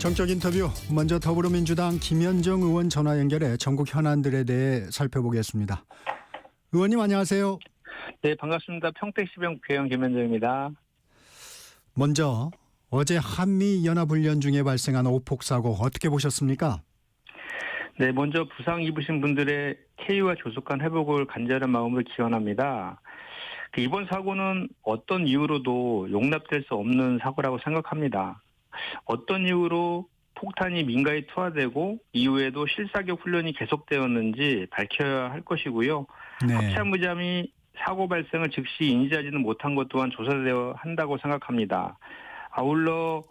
정적 인터뷰, 먼저 더불어민주당 김현정 의원 전화 연결해 전국 현안들에 대해 살펴보겠습니다. 의원님 안녕하세요. 네, 반갑습니다. 평택시병 국회의원 김현정입니다. 먼저 어제 한미연합훈련 중에 발생한 오폭사고 어떻게 보셨습니까? 네, 먼저 부상 입으신 분들의 쾌유와 조속한 회복을 간절한 마음으로 기원합니다. 이번 사고는 어떤 이유로도 용납될 수 없는 사고라고 생각합니다. 어떤 이유로 폭탄이 민가에 투하되고 이후에도 실사격 훈련이 계속되었는지 밝혀야 할 것이고요. 네. 합참의장이 사고 발생을 즉시 인지하지는 못한 것 또한 조사되어야 한다고 생각합니다. 아울러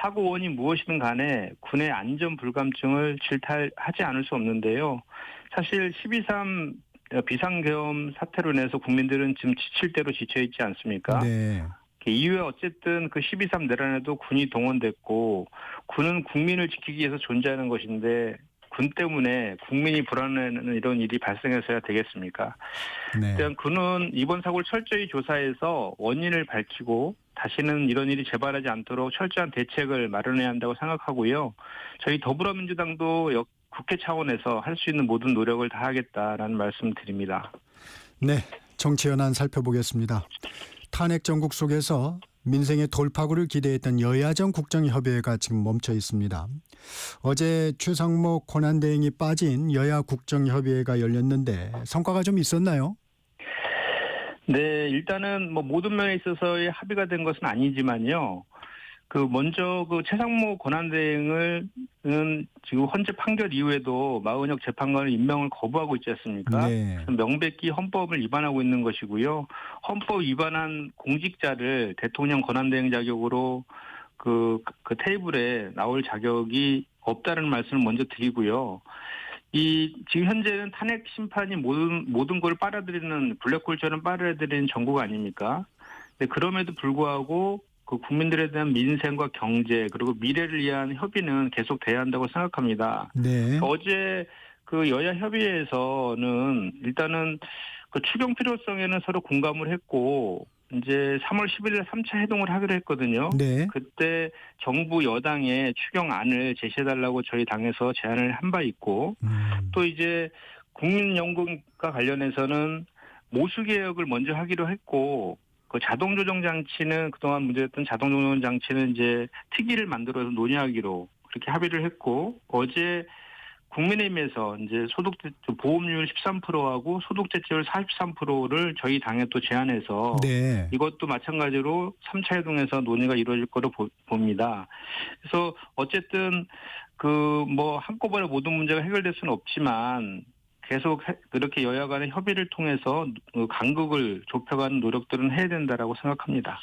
사고 원인이 무엇이든 간에 군의 안전 불감증을 질타하지 않을 수 없는데요. 사실 12.3 비상계엄 사태로 인해서 국민들은 지금 지칠 대로 지쳐있지 않습니까? 네. 이후에 어쨌든 그 12.3 내란에도 군이 동원됐고 군은 국민을 지키기 위해서 존재하는 것인데 군 때문에 국민이 불안해하는 이런 일이 발생해서야 되겠습니까? 네. 일단 군은 이번 사고를 철저히 조사해서 원인을 밝히고 다시는 이런 일이 재발하지 않도록 철저한 대책을 마련해야 한다고 생각하고요. 저희 더불어민주당도 국회 차원에서 할 수 있는 모든 노력을 다하겠다라는 말씀을 드립니다. 네, 정치 현안 살펴보겠습니다. 탄핵 정국 속에서 민생의 돌파구를 기대했던 여야정 국정협의회가 지금 멈춰 있습니다. 어제 최상목 권한대행이 빠진 여야 국정협의회가 열렸는데 성과가 좀 있었나요? 네, 일단은 모든 면에 있어서의 합의가 된 것은 아니지만요. 먼저 최상목 권한대행은 지금 헌재 판결 이후에도 마은혁 재판관을 임명을 거부하고 있지 않습니까? 네. 명백히 헌법을 위반하고 있는 것이고요. 헌법 위반한 공직자를 대통령 권한대행 자격으로 그 테이블에 나올 자격이 없다는 말씀을 먼저 드리고요. 지금 현재는 탄핵 심판이 모든 걸 빨아들이는 블랙홀처럼 빨아들이는 정국 아닙니까? 네, 그럼에도 불구하고 국민들에 대한 민생과 경제 그리고 미래를 위한 협의는 계속돼야 한다고 생각합니다. 네. 어제 여야 협의회에서는 일단은 추경 필요성에는 서로 공감을 했고 이제 3월 10일에 3차 회동을 하기로 했거든요. 네. 그때 정부 여당의 추경안을 제시해달라고 저희 당에서 제안을 한 바 있고 또 이제 국민연금과 관련해서는 모수개혁을 먼저 하기로 했고 자동조정 장치는 그동안 문제였던 자동조정 장치는 이제 특위를 만들어서 논의하기로 그렇게 합의를 했고 어제 국민의힘에서 이제 보험료율 13%하고 소득세율 43%를 저희 당에 또 제안해서 네. 이것도 마찬가지로 3차 회동에서 논의가 이루어질 거로 봅니다. 그래서 어쨌든 한꺼번에 모든 문제가 해결될 수는 없지만 계속 그렇게 여야 간의 협의를 통해서 간극을 좁혀가는 노력들은 해야 된다라고 생각합니다.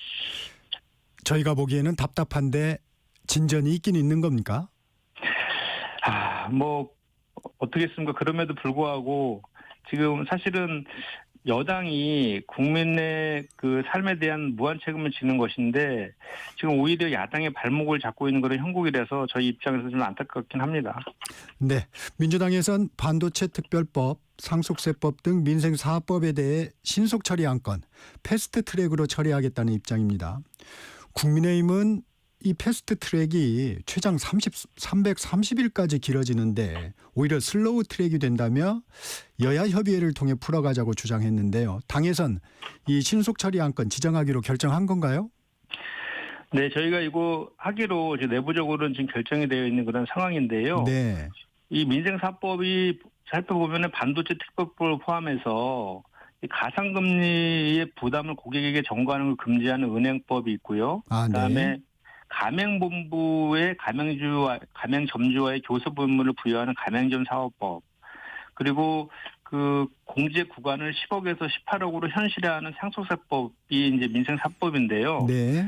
저희가 보기에는 답답한데 진전이 있긴 있는 겁니까? 어떻겠습니까? 그럼에도 불구하고 지금 사실은 여당이 국민의 삶에 대한 무한 책임을 지는 것인데 지금 오히려 야당의 발목을 잡고 있는 그런 형국이라서 저희 입장에서 좀 안타깝긴 합니다. 네, 민주당에선 반도체 특별법, 상속세법 등 민생사업법에 대해 신속 처리 안건, 패스트 트랙으로 처리하겠다는 입장입니다. 국민의힘은 이 패스트 트랙이 최장 330일까지 길어지는데 오히려 슬로우 트랙이 된다며 여야 협의회를 통해 풀어가자고 주장했는데요. 당에선 이 신속 처리 안건 지정하기로 결정한 건가요? 네, 저희가 이거 하기로 이제 내부적으로는 지금 결정이 되어 있는 그런 상황인데요. 네. 이 민생사법이 살펴보면 반도체 특별법을 포함해서 이 가상금리의 부담을 고객에게 전가하는 걸 금지하는 은행법이 있고요. 그다음에 네. 가맹본부의 가맹점주와의 교섭 의무를 부여하는 가맹점 사업법 그리고 공제 구간을 10억에서 18억으로 현실화하는 상속세법이 이제 민생사법인데요. 네.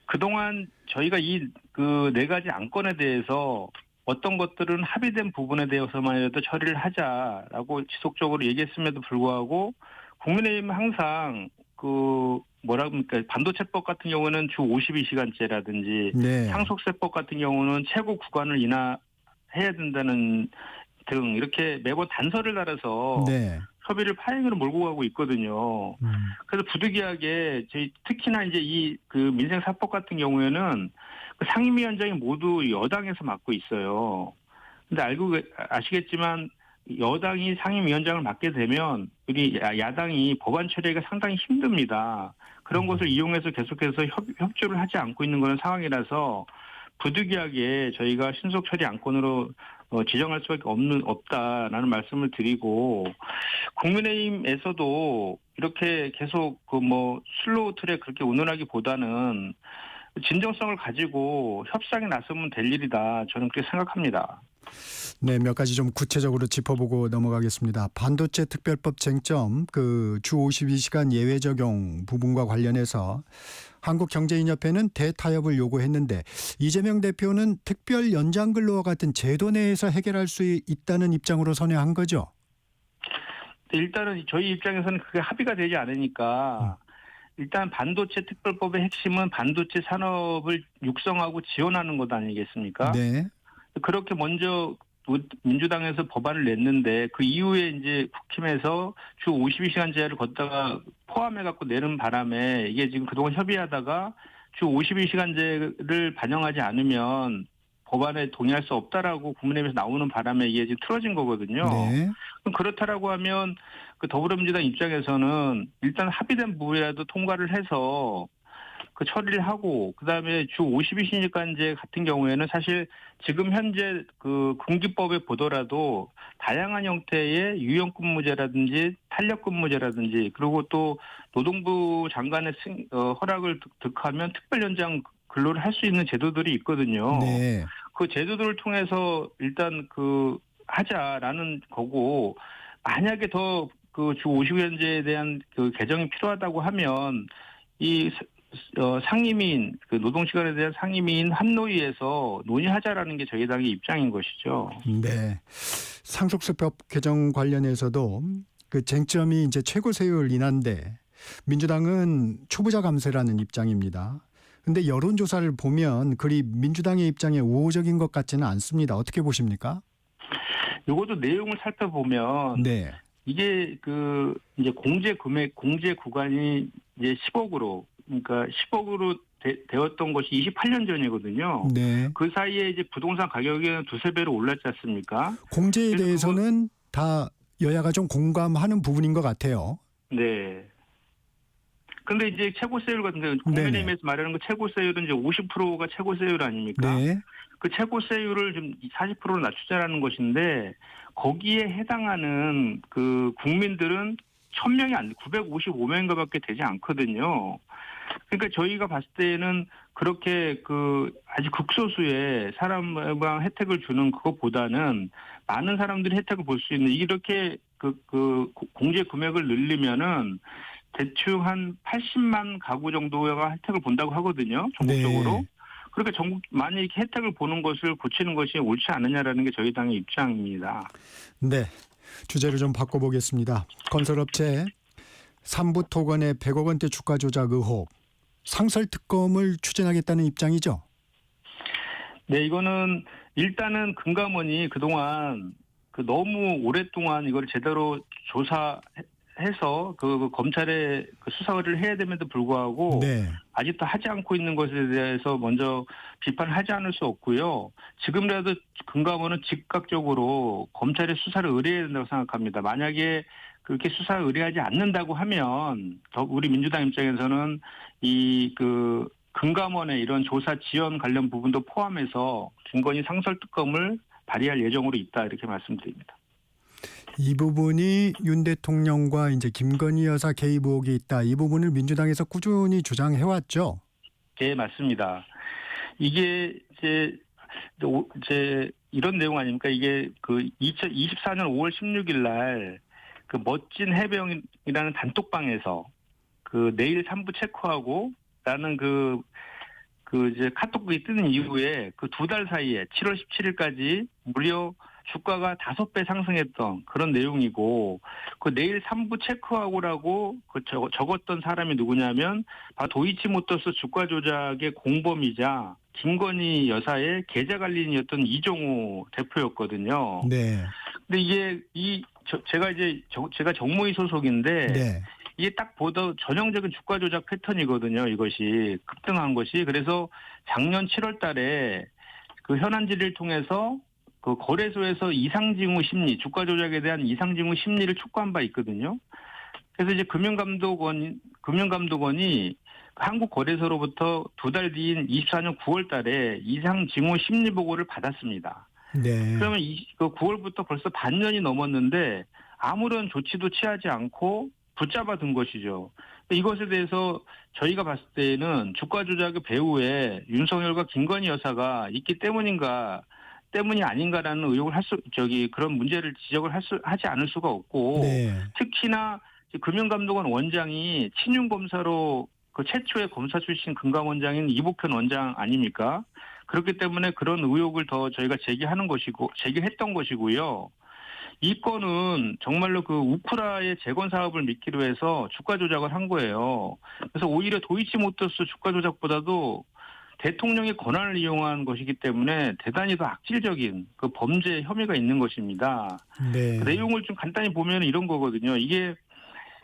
그동안 저희가 이 네 가지 안건에 대해서 어떤 것들은 합의된 부분에 대해서만이라도 처리를 하자라고 지속적으로 얘기했음에도 불구하고 국민의힘은 항상 반도체법 같은 경우는 주 52시간제라든지 네. 상속세법 같은 경우는 최고 구간을 인하해야 된다는 등 이렇게 매번 단서를 달아서 네. 협의를 파행으로 몰고 가고 있거든요. 그래서 부득이하게 저희 특히나 이제 이 그 민생 사법 같은 경우에는 그 상임위원장이 모두 여당에서 맡고 있어요. 근데 아시겠지만 여당이 상임위원장을 맡게 되면 우리 야당이 법안 처리가 상당히 힘듭니다. 그런 것을 이용해서 계속해서 협조를 하지 않고 있는 그런 상황이라서 부득이하게 저희가 신속 처리 안건으로 지정할 수밖에 없다라는 말씀을 드리고, 국민의힘에서도 이렇게 계속 그 뭐 슬로우 트랙 그렇게 운운하기보다는 진정성을 가지고 협상에 나서면 될 일이다, 저는 그렇게 생각합니다. 네, 몇 가지 좀 구체적으로 짚어보고 넘어가겠습니다. 반도체 특별법 쟁점, 그 주 52시간 예외 적용 부분과 관련해서 한국경제인협회는 대타협을 요구했는데 이재명 대표는 특별 연장 근로와 같은 제도 내에서 해결할 수 있다는 입장으로 선회한 거죠. 일단은 저희 입장에서는 그게 합의가 되지 않으니까 일단 반도체 특별법의 핵심은 반도체 산업을 육성하고 지원하는 것 아니겠습니까? 네. 그렇게 먼저 민주당에서 법안을 냈는데 그 이후에 이제 국힘에서 주 52시간 제한을 걷다가 포함해갖고 내는 바람에 이게 지금 그동안 협의하다가 주 52시간제를 반영하지 않으면 법안에 동의할 수 없다라고 국민의힘에서 나오는 바람에 이게 지금 틀어진 거거든요. 네. 그럼 그렇다라고 하면 그 더불어민주당 입장에서는 일단 합의된 부분이라도 통과를 해서 그 처리를 하고, 그다음에 주 52시간제 같은 경우에는 사실 지금 현재 그 군기법에 보더라도 다양한 형태의 유연근무제라든지 탄력근무제라든지, 그리고 또 노동부 장관의 허락을 득하면 특별연장 근로를 할 수 있는 제도들이 있거든요. 네. 그 제도들을 통해서 일단 그 하자라는 거고, 만약에 더 그 주 50시간제에 대한 그 개정이 필요하다고 하면 이 상임위인, 그 노동시간에 대한 상임위인 한노위에서 논의하자라는 게 저희 당의 입장인 것이죠. 네. 상속세법 개정 관련해서도 그 쟁점이 이제 최고세율 인하인데 민주당은 초부자 감세라는 입장입니다. 근데 여론조사를 보면 그리 민주당의 입장에 우호적인 것 같지는 않습니다. 어떻게 보십니까? 이것도 내용을 살펴보면 네. 이게 그 이제 공제 구간이 이제 10억으로, 그러니까 10억으로 되었던 것이 28년 전이거든요. 네. 그 사이에 이제 부동산 가격이 두세 배로 올랐지 않습니까? 공제에 대해서는 다 여야가 좀 공감하는 부분인 것 같아요. 네. 근데 이제 최고세율 같은 경우 국민의힘에서 말하는 그 최고세율은 이제 50%가 최고세율 아닙니까? 네. 그 최고세율을 좀 40%로 낮추자라는 것인데 거기에 해당하는 그 국민들은 1000명이 955명인가밖에 되지 않거든요. 그러니까 저희가 봤을 때는 그렇게 그 아주 극소수의 사람과 혜택을 주는 그것보다는 많은 사람들이 혜택을 볼 수 있는, 이렇게 그 공제 금액을 늘리면은 대충 한 80만 가구 정도가 혜택을 본다고 하거든요, 전국적으로. 네. 그러니까 전국 많이 이렇게 혜택을 보는 것을 고치는 것이 옳지 않느냐라는 게 저희 당의 입장입니다. 네. 주제를 좀 바꿔보겠습니다. 건설업체 삼부토건의 100억 원대 주가 조작 의혹, 상설특검을 추진하겠다는 입장이죠? 네, 이거는 일단은 금감원이 그동안 그 너무 오랫동안 이걸 제대로 조사해서 그 검찰에 그 수사를 해야 됨에도 불구하고 네. 아직도 하지 않고 있는 것에 대해서 먼저 비판을 하지 않을 수 없고요. 지금이라도 금감원은 즉각적으로 검찰의 수사를 의뢰해야 된다고 생각합니다. 만약에 그렇게 수사를 의뢰하지 않는다고 하면 더 우리 민주당 입장에서는 이 그 금감원의 이런 조사 지원 관련 부분도 포함해서 김건희 상설특검을 발의할 예정으로 있다, 이렇게 말씀드립니다. 이 부분이 윤 대통령과 이제 김건희 여사 개입 의혹이 있다. 이 부분을 민주당에서 꾸준히 주장해 왔죠. 네, 맞습니다. 이게 이제 이런 내용 아닙니까? 이게 그 2024년 5월 16일 날 그 멋진 해병이라는 단톡방에서 그 내일 3부 체크하고 라는 그 이제 카톡이 뜨는 이후에 그 2달 사이에 7월 17일까지 무려 주가가 5배 상승했던 그런 내용이고, 그 내일 3부 체크하고라고 그 적었던 사람이 누구냐면 바로 도이치모터스 주가 조작의 공범이자 김건희 여사의 계좌 관리인이었던 이종우 대표였거든요. 네. 근데 이게 이 제가 정무위 소속인데 네. 이게 딱 보다 전형적인 주가 조작 패턴이거든요. 이것이 급등한 것이. 그래서 작년 7월 달에 그 현안 질의를 통해서 그 거래소에서 이상징후 심리, 주가 조작에 대한 이상징후 심리를 촉구한 바 있거든요. 그래서 이제 금융감독원이 한국거래소로부터 두 달 뒤인 24년 9월 달에 이상징후 심리 보고를 받았습니다. 네. 그러면 그 9월부터 벌써 반년이 넘었는데 아무런 조치도 취하지 않고 붙잡아 둔 것이죠. 이것에 대해서 저희가 봤을 때는 주가 조작의 배후에 윤석열과 김건희 여사가 있기 때문이 아닌가라는 의혹을 그런 문제를 지적을 하지 않을 수가 없고, 네. 특히나 금융감독원 원장이 친윤 검사로 그 최초의 검사 출신 금감원장인 이복현 원장 아닙니까? 그렇기 때문에 그런 의혹을 더 저희가 제기했던 것이고요. 이 건은 정말로 그 우크라의 재건 사업을 미끼로 해서 주가 조작을 한 거예요. 그래서 오히려 도이치모터스 주가 조작보다도 대통령의 권한을 이용한 것이기 때문에 대단히 더 악질적인 그 범죄 혐의가 있는 것입니다. 네. 그 내용을 좀 간단히 보면 이런 거거든요. 이게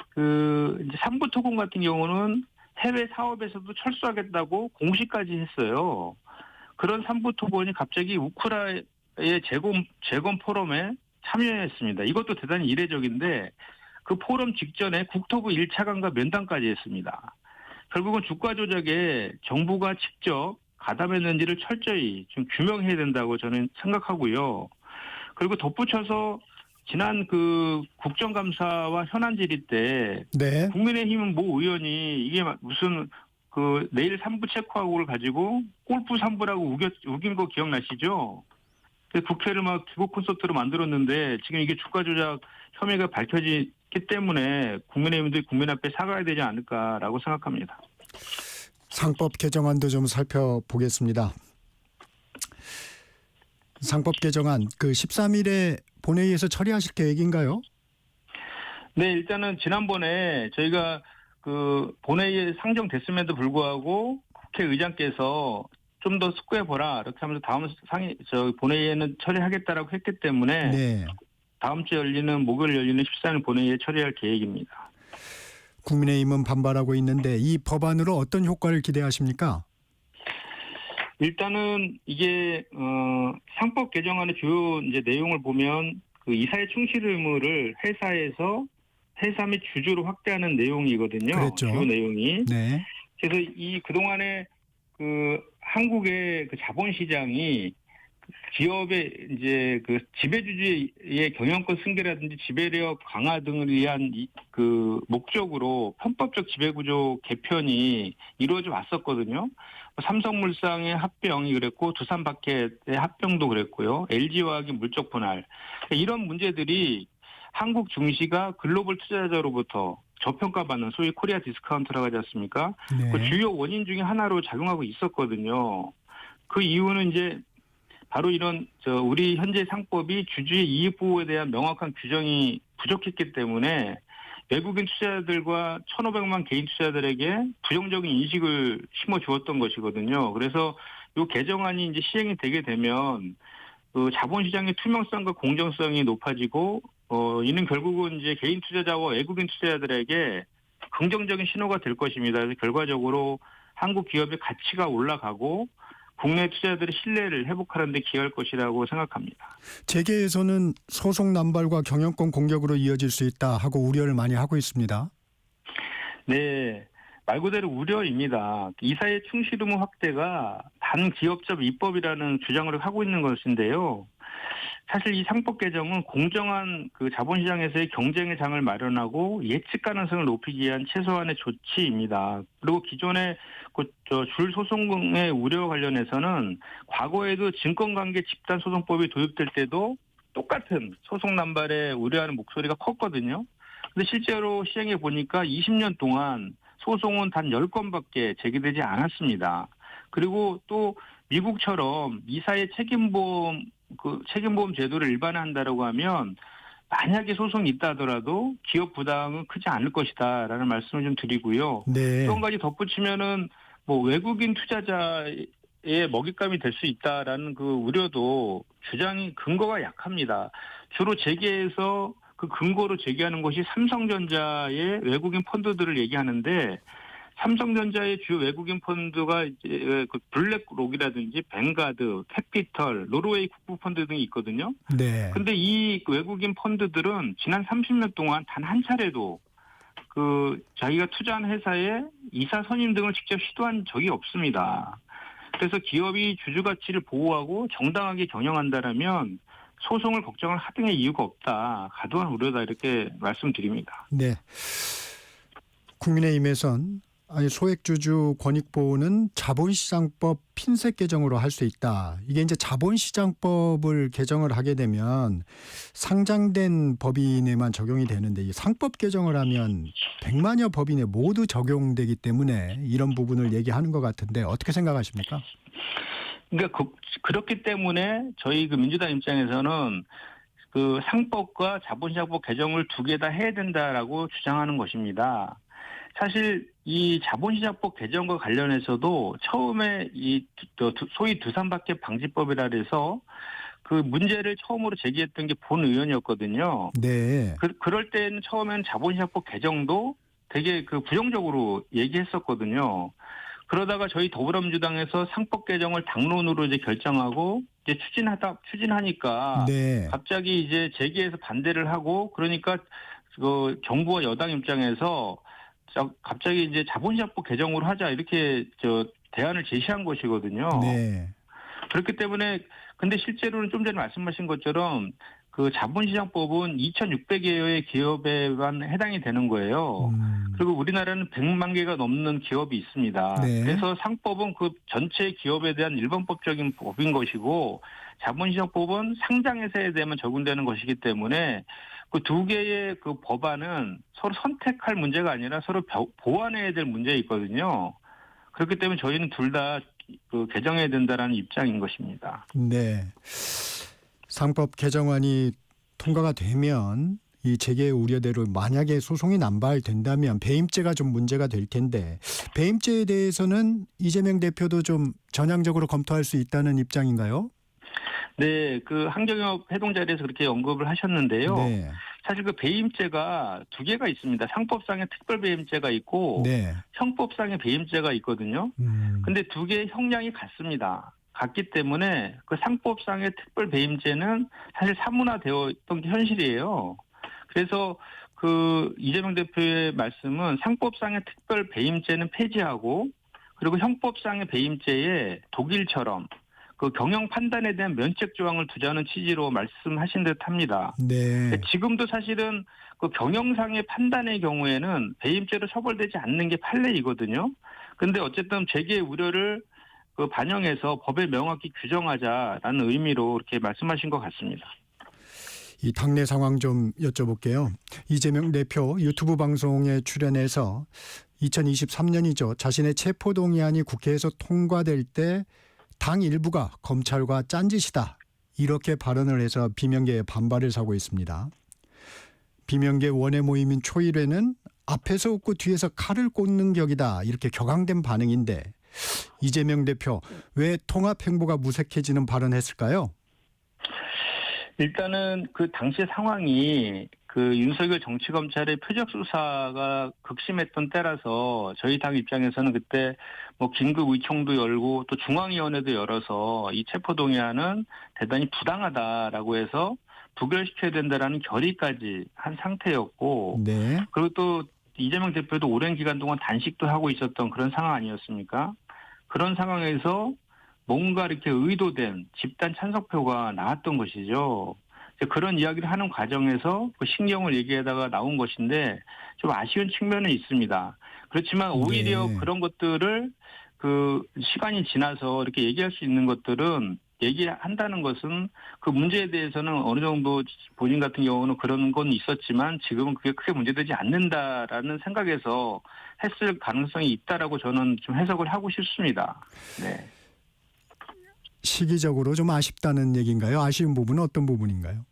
그 이제 삼부토건 같은 경우는 해외 사업에서도 철수하겠다고 공시까지 했어요. 그런 삼부토건이 갑자기 우크라의 재건 포럼에 참여했습니다. 이것도 대단히 이례적인데 그 포럼 직전에 국토부 1차관과 면담까지 했습니다. 결국은 주가 조작에 정부가 직접 가담했는지를 철저히 좀 규명해야 된다고 저는 생각하고요. 그리고 덧붙여서 지난 그 국정감사와 현안 질의 때 네. 국민의힘 모 의원이 이게 무슨 그 내일 3부 체크하고를 가지고 골프 3부라고 우긴 거 기억나시죠? 국회를 막 기고 콘서트로 만들었는데 지금 이게 주가 조작 혐의가 밝혀지기 때문에 국민의힘들이 국민 앞에 사과해야 되지 않을까라고 생각합니다. 상법 개정안도 좀 살펴보겠습니다. 상법 개정안 그 13일에 본회의에서 처리하실 계획인가요? 네, 일단은 지난번에 저희가 그 본회의에 상정됐음에도 불구하고 국회의장께서 좀 더 숙고해보라 이렇게 하면서 다음 본회의에는 처리하겠다라고 했기 때문에 네. 다음 주 목요일 열리는 14일 본회의에 처리할 계획입니다. 국민의힘은 반발하고 있는데 이 법안으로 어떤 효과를 기대하십니까? 일단은 이게 상법 개정안의 주요 이제 내용을 보면 그 이사의 충실 의무를 회사 및 주주로 확대하는 내용이거든요. 그랬죠. 주요 내용이. 네. 그래서 이 그동안에 그 한국의 그 자본시장이 기업의 이제 그 지배주주의 경영권 승계라든지 지배력 강화 등을 위한 그 목적으로 편법적 지배구조 개편이 이루어져 왔었거든요. 삼성물산의 합병이 그랬고 두산바켓의 합병도 그랬고요. LG화학의 물적 분할 이런 문제들이 한국 증시가 글로벌 투자자로부터 저평가받는 소위 코리아 디스카운트라고 하지 않습니까? 네. 그 주요 원인 중에 하나로 작용하고 있었거든요. 그 이유는 이제 바로 이런 우리 현재 상법이 주주의 이익 보호에 대한 명확한 규정이 부족했기 때문에 외국인 투자자들과 1,500만 개인 투자자들에게 부정적인 인식을 심어 주었던 것이거든요. 그래서 이 개정안이 이제 시행이 되게 되면 그 자본시장의 투명성과 공정성이 높아지고 이는 결국은 이제 개인 투자자와 외국인 투자자들에게 긍정적인 신호가 될 것입니다. 그래서 결과적으로 한국 기업의 가치가 올라가고 국내 투자자들의 신뢰를 회복하는 데 기여할 것이라고 생각합니다. 재계에서는 소송 남발과 경영권 공격으로 이어질 수 있다 하고 우려를 많이 하고 있습니다. 네. 말 그대로 우려입니다. 이사의 충실 의무 확대가 반기업적 입법이라는 주장을 하고 있는 것인데요. 사실 이 상법 개정은 공정한 그 자본시장에서의 경쟁의 장을 마련하고 예측 가능성을 높이기 위한 최소한의 조치입니다. 그리고 기존의 줄 소송의 우려와 관련해서는 과거에도 증권관계 집단소송법이 도입될 때도 똑같은 소송 남발에 우려하는 목소리가 컸거든요. 근데 실제로 시행해 보니까 20년 동안 소송은 단 10건밖에 제기되지 않았습니다. 그리고 또 미국처럼 이사의 책임보험 제도를 일반화한다라고 하면 만약에 소송이 있다 하더라도 기업 부담은 크지 않을 것이다라는 말씀을 좀 드리고요. 네. 또 한 가지 덧붙이면은 뭐 외국인 투자자의 먹잇감이 될 수 있다라는 그 우려도 주장이 근거가 약합니다. 주로 재계에서 그 근거로 제기하는 것이 삼성전자의 외국인 펀드들을 얘기하는데 삼성전자의 주요 외국인 펀드가 이제 그 블랙록이라든지 뱅가드, 캐피털, 노르웨이 국부펀드 등이 있거든요. 네. 근데 이 외국인 펀드들은 지난 30년 동안 단 한 차례도 그 자기가 투자한 회사에 이사 선임 등을 직접 시도한 적이 없습니다. 그래서 기업이 주주 가치를 보호하고 정당하게 경영한다라면 소송을 걱정할 하등의 이유가 없다. 과도한 우려다 이렇게 말씀드립니다. 네. 국민의힘에선 소액주주 권익보호는 자본시장법 핀셋 개정으로 할 수 있다. 이게 이제 자본시장법을 개정을 하게 되면 상장된 법인에만 적용이 되는데 이 상법 개정을 하면 100만여 법인에 모두 적용되기 때문에 이런 부분을 얘기하는 것 같은데 어떻게 생각하십니까? 그러니까 그렇기 때문에 저희 그 민주당 입장에서는 그 상법과 자본시장법 개정을 두 개 다 해야 된다라고 주장하는 것입니다. 사실 이 자본시장법 개정과 관련해서도 처음에 이 소위 두산박해 방지법이라 해서 그 문제를 처음으로 제기했던 게 본 의원이었거든요. 네. 그럴 때는 처음에는 자본시장법 개정도 되게 그 부정적으로 얘기했었거든요. 그러다가 저희 더불어민주당에서 상법 개정을 당론으로 이제 결정하고 이제 추진하니까 네. 갑자기 이제 재계에서 반대를 하고 그러니까 그 정부와 여당 입장에서 갑자기 이제 자본시장법 개정으로 하자 이렇게 대안을 제시한 것이거든요. 네. 그렇기 때문에 근데 실제로는 좀 전에 말씀하신 것처럼 그 자본시장법은 2,600여의 기업에만 해당이 되는 거예요. 그리고 우리나라는 100만 개가 넘는 기업이 있습니다. 네. 그래서 상법은 그 전체 기업에 대한 일반법적인 법인 것이고 자본시장법은 상장회사에 대해만 적용되는 것이기 때문에 그 두 개의 그 법안은 서로 선택할 문제가 아니라 서로 보완해야 될 문제가 있거든요. 그렇기 때문에 저희는 둘 다 그 개정해야 된다라는 입장인 것입니다. 네. 상법 개정안이 통과가 되면 이 재계 우려대로 만약에 소송이 남발된다면 배임죄가 좀 문제가 될 텐데 배임죄에 대해서는 이재명 대표도 좀 전향적으로 검토할 수 있다는 입장인가요? 네, 그 한경협 회동 자리에서 그렇게 언급을 하셨는데요. 네. 사실 그 배임죄가 두 개가 있습니다. 상법상의 특별 배임죄가 있고 네. 형법상의 배임죄가 있거든요. 근데 두 개의 형량이 같습니다. 같기 때문에 그 상법상의 특별 배임죄는 사실 사문화되어 있던 게 현실이에요. 그래서 그 이재명 대표의 말씀은 상법상의 특별 배임죄는 폐지하고 그리고 형법상의 배임죄에 독일처럼 그 경영 판단에 대한 면책 조항을 두자는 취지로 말씀하신 듯합니다. 네. 지금도 사실은 그 경영상의 판단의 경우에는 배임죄로 처벌되지 않는 게 판례이거든요. 그런데 어쨌든 재계의 우려를 그 반영해서 법에 명확히 규정하자라는 의미로 이렇게 말씀하신 것 같습니다. 이 당내 상황 좀 여쭤볼게요. 이재명 대표 유튜브 방송에 출연해서 2023년이죠. 자신의 체포동의안이 국회에서 통과될 때 당 일부가 검찰과 짠짓이다. 이렇게 발언을 해서 비명계의 반발을 사고 있습니다. 비명계 원외 모임인 초일회는 앞에서 웃고 뒤에서 칼을 꽂는 격이다. 이렇게 격앙된 반응인데 이재명 대표 왜 통합 행보가 무색해지는 발언했을까요? 일단은 그 당시 상황이 그 윤석열 정치검찰의 표적 수사가 극심했던 때라서 저희 당 입장에서는 그때 뭐 긴급 의총도 열고 또 중앙위원회도 열어서 이 체포동의안은 대단히 부당하다라고 해서 부결시켜야 된다라는 결의까지 한 상태였고 네. 그리고 또 이재명 대표도 오랜 기간 동안 단식도 하고 있었던 그런 상황 아니었습니까? 그런 상황에서 뭔가 이렇게 의도된 집단 찬성표가 나왔던 것이죠. 그런 이야기를 하는 과정에서 그 신경을 얘기하다가 나온 것인데 좀 아쉬운 측면은 있습니다. 그렇지만 오히려 네. 그런 것들을 그 시간이 지나서 이렇게 얘기할 수 있는 것들은 얘기한다는 것은 그 문제에 대해서는 어느 정도 본인 같은 경우는 그런 건 있었지만 지금은 그게 크게 문제되지 않는다라는 생각에서 했을 가능성이 있다라고 저는 좀 해석을 하고 싶습니다. 네. 시기적으로 좀 아쉽다는 얘기인가요? 아쉬운 부분은 어떤 부분인가요?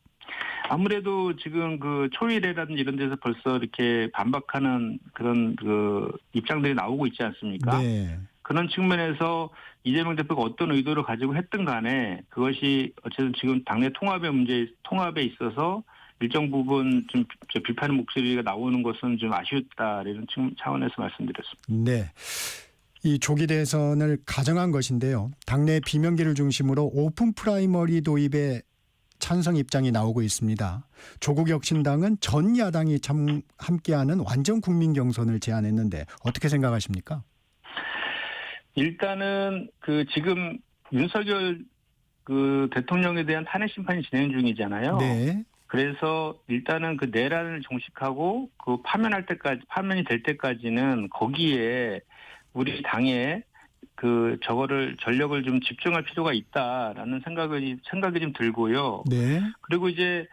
아무래도 지금 그 초일회라든지 이런 데서 벌써 이렇게 반박하는 그런 그 입장들이 나오고 있지 않습니까? 네. 그런 측면에서 이재명 대표가 어떤 의도를 가지고 했든 간에 그것이 어쨌든 지금 당내 통합에 있어서 일정 부분 좀 비판 목소리가 나오는 것은 좀 아쉬웠다 이런 차원에서 말씀드렸습니다. 네. 이 조기 대선을 가정한 것인데요. 당내 비명계를 중심으로 오픈 프라이머리 도입에 찬성 입장이 나오고 있습니다. 조국 혁신당은 전 야당이 함께하는 완전 국민 경선을 제안했는데 어떻게 생각하십니까? 일단은 지금 윤석열 대통령에 대한 탄핵 심판이 진행 중이잖아요. 네. 그래서 일단은 내란을 종식하고 파면이 될 때까지는 거기에 우리 당에 저거를 전력을 좀 집중할 필요가 있다라는 생각이 좀 들고요. 네. 그리고 이제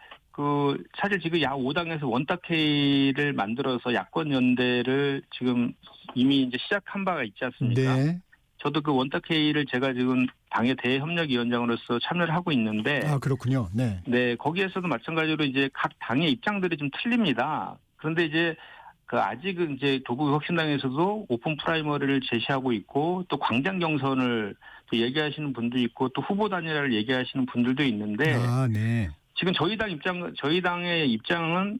사실 지금 야 5당에서 원탁회의를 만들어서 야권 연대를 지금 이미 이제 시작한 바가 있지 않습니까? 네. 저도 원탁회의를 제가 지금 당의 대협력위원장으로서 참여를 하고 있는데. 아, 그렇군요. 네. 네, 거기에서도 마찬가지로 이제 각 당의 입장들이 좀 틀립니다. 그런데 이제 아직은 이제 조국 혁신당에서도 오픈 프라이머리를 제시하고 있고 또 광장 경선을 또 얘기하시는 분도 있고 또 후보 단일화를 얘기하시는 분들도 있는데. 아, 네. 지금 저희 당의 입장은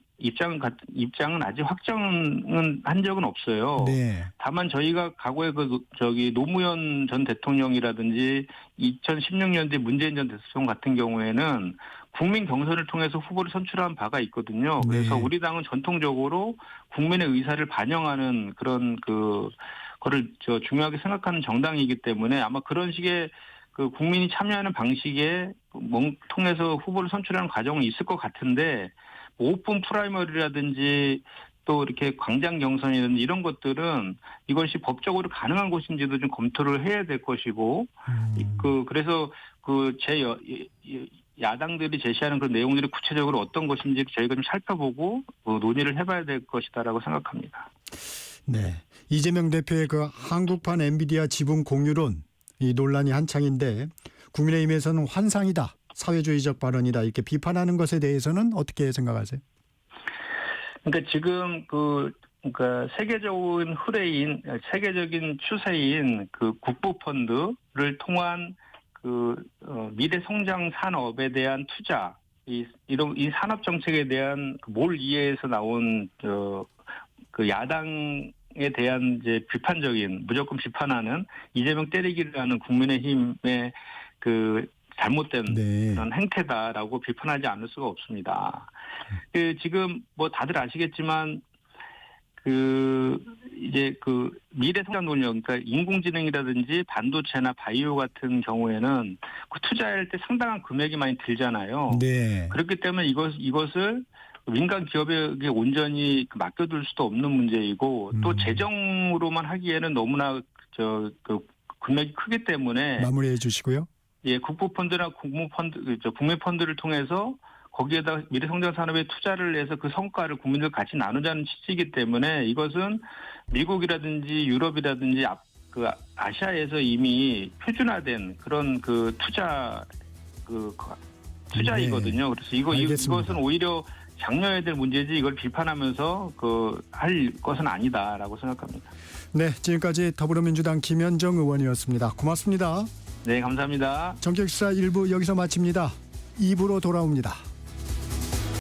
아직 확정은 한 적은 없어요. 네. 다만 저희가 과거에 노무현 전 대통령이라든지 2016년대 문재인 전 대통령 같은 경우에는 국민 경선을 통해서 후보를 선출한 바가 있거든요. 그래서 네. 우리 당은 전통적으로 국민의 의사를 반영하는 그런 거를 중요하게 생각하는 정당이기 때문에 아마 그런 식의 국민이 참여하는 방식에 통해서 후보를 선출하는 과정은 있을 것 같은데 오픈 프라이머리라든지 또 이렇게 광장 경선이라든지 이런 것들은 이것이 법적으로 가능한 것인지도 좀 검토를 해야 될 것이고 그래서 야당들이 제시하는 그런 내용들이 구체적으로 어떤 것인지 저희가 좀 살펴보고 논의를 해봐야 될 것이다라고 생각합니다. 네. 이재명 대표의 한국판 엔비디아 지분 공유론 이 논란이 한창인데 국민의힘에서는 환상이다, 사회주의적 발언이다 이렇게 비판하는 것에 대해서는 어떻게 생각하세요? 그러니까 지금 세계적인 추세인 국부 펀드를 통한 미래 성장 산업에 대한 투자, 이 산업 정책에 대한 몰 이해에서 나온 야당에 대한 이제 무조건 비판하는 이재명 때리기를 하는 국민의힘의 잘못된 네. 그런 행태다라고 비판하지 않을 수가 없습니다. 지금 다들 아시겠지만 이제 미래 성장 논력, 그러니까 인공지능이라든지 반도체나 바이오 같은 경우에는 투자할 때 상당한 금액이 많이 들잖아요. 네. 그렇기 때문에 이것을 민간 기업에게 온전히 맡겨둘 수도 없는 문제이고 또 재정으로만 하기에는 너무나 금액이 크기 때문에 마무리해 주시고요. 예, 국부펀드나 국민 펀드를 통해서 거기에다 미래성장 산업에 투자를 해서 그 성과를 국민들 같이 나누자는 취지이기 때문에 이것은 미국이라든지 유럽이라든지 아시아에서 이미 표준화된 그런 투자이거든요. 네. 그래서 이것은 오히려 장려해야 될 문제지 이걸 비판하면서 할 것은 아니다라고 생각합니다. 네, 지금까지 더불어민주당 김현정 의원이었습니다. 고맙습니다. 네, 감사합니다. 정격시사 1부 여기서 마칩니다. 2부로 돌아옵니다.